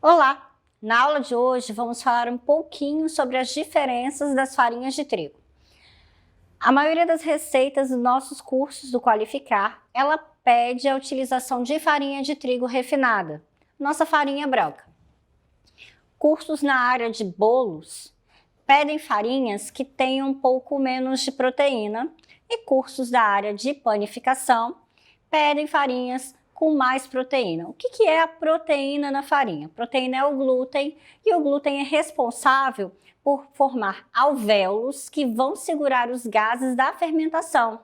Olá! Na aula de hoje vamos falar um pouquinho sobre as diferenças das farinhas de trigo. A maioria das receitas dos nossos cursos do Qualificar, ela pede a utilização de farinha de trigo refinada, nossa farinha branca. Cursos na área de bolos pedem farinhas que tenham um pouco menos de proteína e cursos da área de panificação pedem farinhas com mais proteína. O que é a proteína na farinha? Proteína é o glúten e o glúten é responsável por formar alvéolos que vão segurar os gases da fermentação.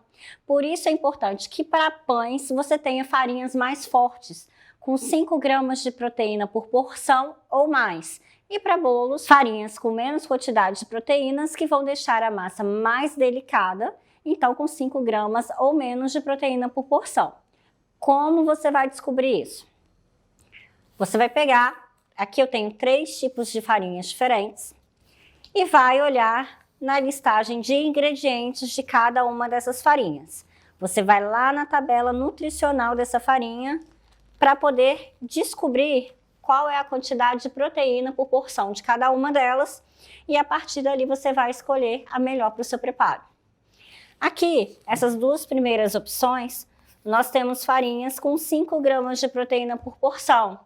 Por isso é importante que para pães você tenha farinhas mais fortes, com 5 gramas de proteína por porção ou mais. E para bolos, farinhas com menos quantidade de proteínas que vão deixar a massa mais delicada, então com 5 gramas ou menos de proteína por porção. Como você vai descobrir isso? Você vai pegar, aqui eu tenho 3 tipos de farinhas diferentes, e vai olhar na listagem de ingredientes de cada uma dessas farinhas. Você vai lá na tabela nutricional dessa farinha para poder descobrir qual é a quantidade de proteína por porção de cada uma delas, e a partir dali você vai escolher a melhor para o seu preparo. Aqui, essas 2 primeiras opções, nós temos farinhas com 5 gramas de proteína por porção.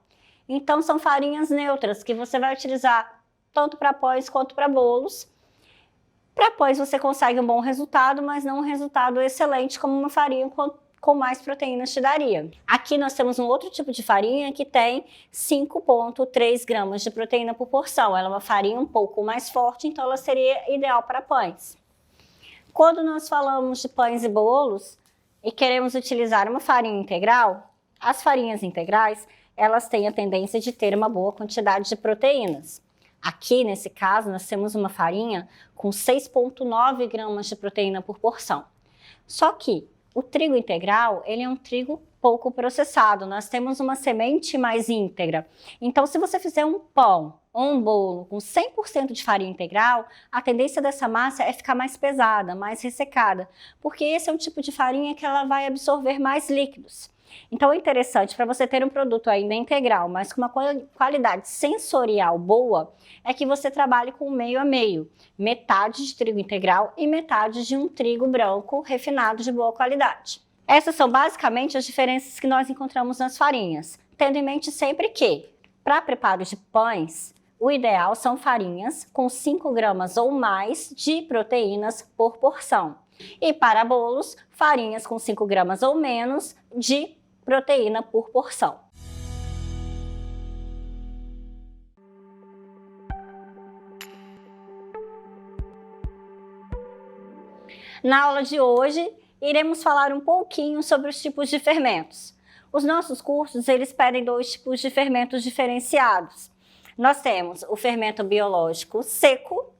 Então, são farinhas neutras que você vai utilizar tanto para pães quanto para bolos. Para pães você consegue um bom resultado, mas não um resultado excelente como uma farinha com mais proteínas te daria. Aqui nós temos um outro tipo de farinha que tem 5,3 gramas de proteína por porção. Ela é uma farinha um pouco mais forte, então ela seria ideal para pães. Quando nós falamos de pães e bolos, e queremos utilizar uma farinha integral, as farinhas integrais, elas têm a tendência de ter uma boa quantidade de proteínas. Aqui, nesse caso, nós temos uma farinha com 6,9 gramas de proteína por porção. Só que o trigo integral, ele é um trigo pouco processado, nós temos uma semente mais íntegra. Então, se você fizer um pão ou um bolo com 100% de farinha integral, a tendência dessa massa é ficar mais pesada, mais ressecada, porque esse é um tipo de farinha que ela vai absorver mais líquidos. Então é interessante, para você ter um produto ainda integral, mas com uma qualidade sensorial boa, é que você trabalhe com meio a meio, metade de trigo integral e metade de um trigo branco refinado de boa qualidade. Essas são basicamente as diferenças que nós encontramos nas farinhas, tendo em mente sempre que, para preparo de pães, o ideal são farinhas com 5 gramas ou mais de proteínas por porção. E para bolos, farinhas com 5 gramas ou menos de proteína por porção. Na aula de hoje, iremos falar um pouquinho sobre os tipos de fermentos. Os nossos cursos, eles pedem 2 tipos de fermentos diferenciados. Nós temos o fermento biológico seco,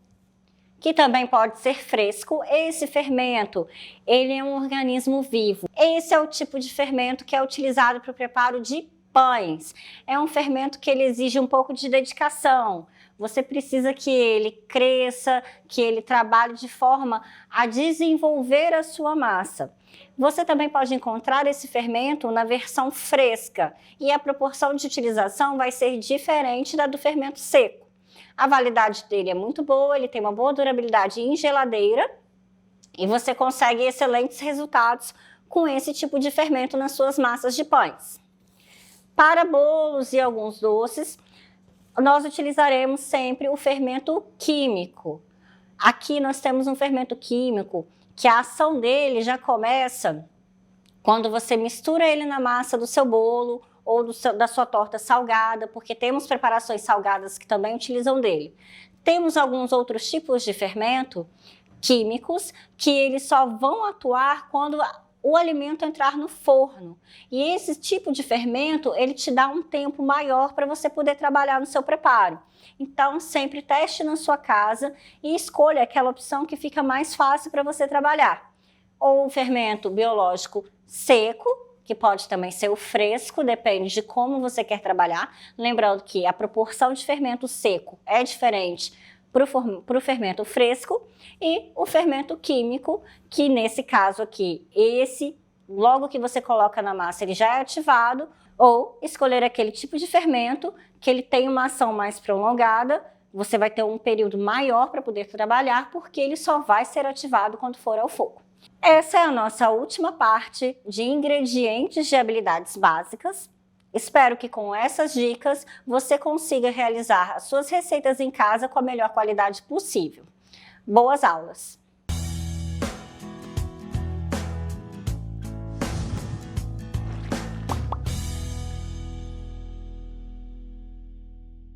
que também pode ser fresco. Esse fermento, ele é um organismo vivo. Esse é o tipo de fermento que é utilizado para o preparo de pães. É um fermento que ele exige um pouco de dedicação. Você precisa que ele cresça, que ele trabalhe de forma a desenvolver a sua massa. Você também pode encontrar esse fermento na versão fresca e a proporção de utilização vai ser diferente da do fermento seco. A validade dele é muito boa, ele tem uma boa durabilidade em geladeira e você consegue excelentes resultados com esse tipo de fermento nas suas massas de pães. Para bolos e alguns doces, nós utilizaremos sempre o fermento químico. Aqui nós temos um fermento químico que a ação dele já começa quando você mistura ele na massa do seu bolo ou da sua torta salgada, porque temos preparações salgadas que também utilizam dele. Temos alguns outros tipos de fermento químicos que eles só vão atuar quando o alimento entrar no forno. E esse tipo de fermento, ele te dá um tempo maior para você poder trabalhar no seu preparo. Então, sempre teste na sua casa e escolha aquela opção que fica mais fácil para você trabalhar. Ou o fermento biológico seco, que pode também ser o fresco, depende de como você quer trabalhar. Lembrando que a proporção de fermento seco é diferente para o fermento fresco, e o fermento químico, que nesse caso aqui, esse logo que você coloca na massa ele já é ativado, ou escolher aquele tipo de fermento que ele tem uma ação mais prolongada, você vai ter um período maior para poder trabalhar, porque ele só vai ser ativado quando for ao fogo. Essa é a nossa última parte de ingredientes de habilidades básicas. Espero que com essas dicas você consiga realizar as suas receitas em casa com a melhor qualidade possível. Boas aulas!